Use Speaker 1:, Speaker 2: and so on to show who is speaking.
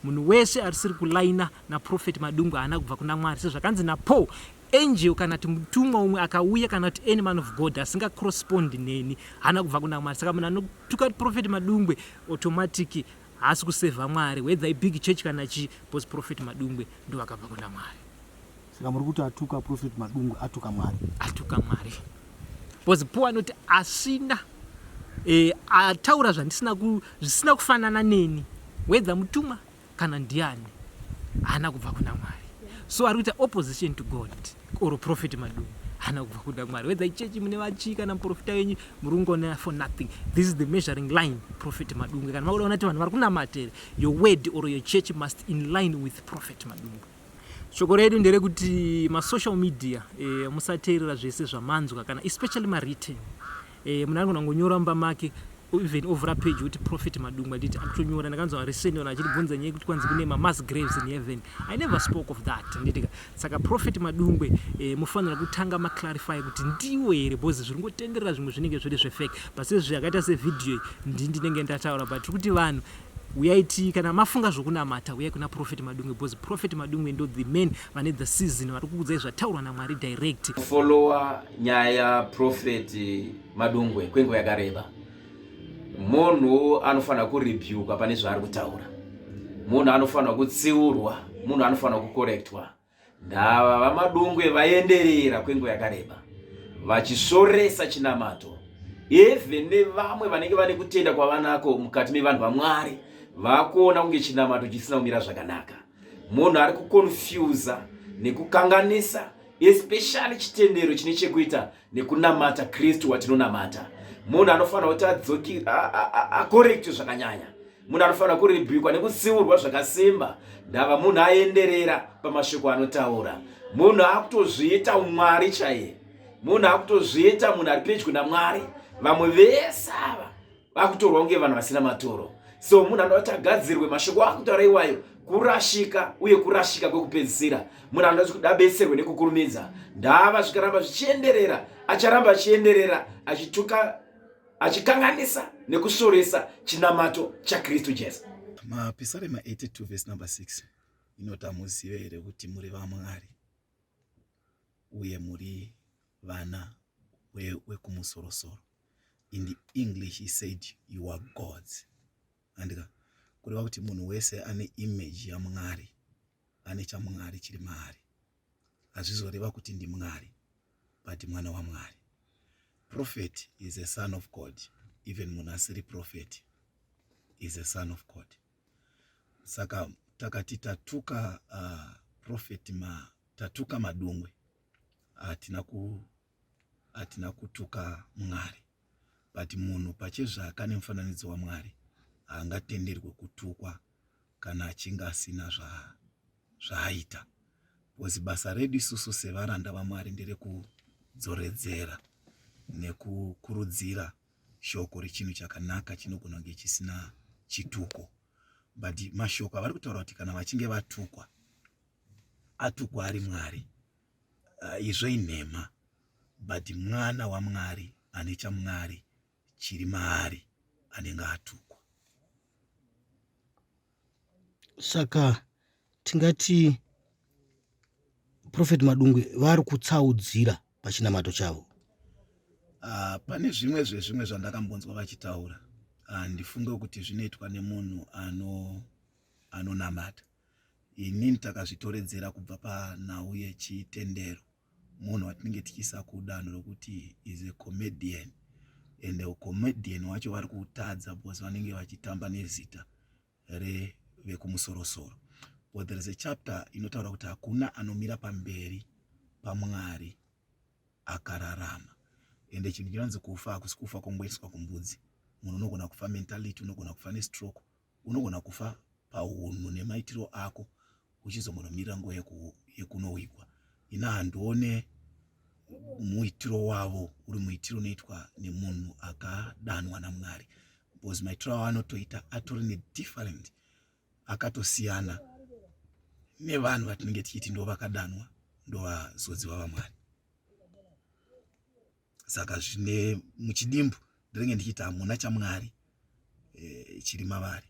Speaker 1: Munhu wese arisiri kulaina naProfeti Madungwe haana kubva kuna Mwari. Sezvakanzi naPaul, angel kana kuti mutumwa umwe akauya kana kuti any man of God asinga correspond neni haana kubva kuna Mwari. Saka munhu anotuka Profeti Madungwe automatic haasi kusevha Mwari, whether a big church kana chi, because Profeti Madungwe ndo akabva kuna Mwari.
Speaker 2: Saka muri kuti atuka Profeti Madungwe atuka Mwari.
Speaker 1: Atuka Mwari. Because Paul anoti asina ataura zvisina kufanana neni, whether mutumwa kana ndiani, haana kubva kuna Mwari. So ari kuita opposition to God or Profeti Madungwe haana kubva kuna Mwari. Whether ichechi mune vachi kana muprofita wenyu murungona for nothing. This is the measuring line, Profeti Madungwe. Kana makuda unati vanhu vari kunamatera, your word or your church must in line with Profeti Madungwe. Shoko redu nderekuti masocial media musateerera zvese zvamanzwa kana especially written. Munhu anogona kungonyora mumba make even over page kuti Profeti Madungwe diti akutonyora. Ndakanzwa recently ona achibvunza nyaya kuti kwanzi kune mass graves in heaven. I never spoke of that. Nditika saka Profeti Madungwe mufanira kutanga maclarify kuti ndiwe here, because zviri ngotenderera zvimwe zvinenge zviri zvefake. Basi zvakaita se video ndinenge ndataura, but kuti vanhu uyaiti kana mafunga zvokunamata uyai kuna Profeti Madungwe, because Profeti Madungwe ndo the man vane the season vari kukuudzai zvataurwa naMwari direct.
Speaker 3: Follower nyaya Profeti Madungwe kwenguva yakareba. Munhu anofana kurebuka pane zvaari kutaura. Munhu anofana kutsiurwa, munhu anofana kukorektwa. Ndava vaMadungwe vaenderera kwenguva yakareba, vachisoresa chinamato. Even nevamwe vanenge vane kutenda kwavanako mukati mevanhu vaMwari vakuona kunge chinamato chisina kumira zvakanaka. Munhu ari kuconfuse nekukanganisa, especially chitendero chine chekuita nekunamata Kristu watinonamata. Munhu anofana kuti adzoki akorekte zvakanyanya. Munhu anofana kurebukwa nekutsiurwa zvakasimba. Ndava munhu aenderera pamashoko anotaura. Munhu akutozviita umwari chaiye. Munhu akutozviita munhu ari pedyo naMwari. Vamwe vese ava vakutorwa kunge vanhu vasina matoro. So munhu anoti agadzirwe mashoko akutaura iwayo kurashika, uye kurashika kwekupedzisira. Munhu anoti kudabetserwe nekukurumidza. Ndava zvikaramba zvichienderera, acharamba achienderera, achikanganisa nekusoresa chinamato chaKristu Jesu.
Speaker 4: Mapisarema 82 verse number 6 inoti muzive here kuti muri vaMwari uye muri vana wekumusoro-soro. In the English he said you are gods. Andika kureva kuti munhu wese ane image yaMwari, ane chaMwari chiri maari. Hazvizoreva kuti ndi Mwari, but mwana waMwari. Prophet is a son of God. Even munhu asiri prophet is a son of God. Saka takati tatuka Prophet tatuka Madungwe, atina kutuka Mwari. But munhu pachezvaka nemufananidzo waMwari haangatenderwe kutukwa kana achinge asina zvaaita. Because basa redu isusu sevaranda vaMwari nderekudzoredzera nekukurudzira shoko rechinhu chakanaka chinogona kunge chisina chituko. But mashoko avari kutaura kuti kana vachinge vatukwa, atukwa ari Mwari, izvo inhema. But mwana waMwari ane chaMwari chiri maari anenge atukwa.
Speaker 2: Saka tingati Profeti Madungwe vari kutsaudzira pachinamato chavo.
Speaker 4: Pane zvimwe zvandakambonzwa vachitaura. Ndifunge kuti zvinoitwa nemunhu anonamata. Inini takazvitoredzera kubva panhau yechitendero. Munhu watinenge tichisa kudanho rokuti is a comedian. And the comedian wacho vari kutadza because vanenge vachitamba nezita vekumusoro-soro. But there is a chapter inotaura kuti hakuna anomira pamberi paMwari akararama. Ende chinhu chinonzi kufa hakusi kufa kungoiswa kumbudzi. Munhu unogona kufa mentality, unogona kufa nestroke, unogona kufa paunhu nemaitiro ako uchizomonomira nguva yekunowigwa. Ina handione muitiro wavo uri muitiro unoitwa nemunhu akadanwa naMwari. Because maitiro avo anotoita atori nedifferent, akatosiyana nevanhu vatinenge tichiti ndo vakadanwa, ndo vazodziwa vaMwari. Saka zvine muchidimbu ndinenge ndichiti hamuna chaMwari chiri mavari.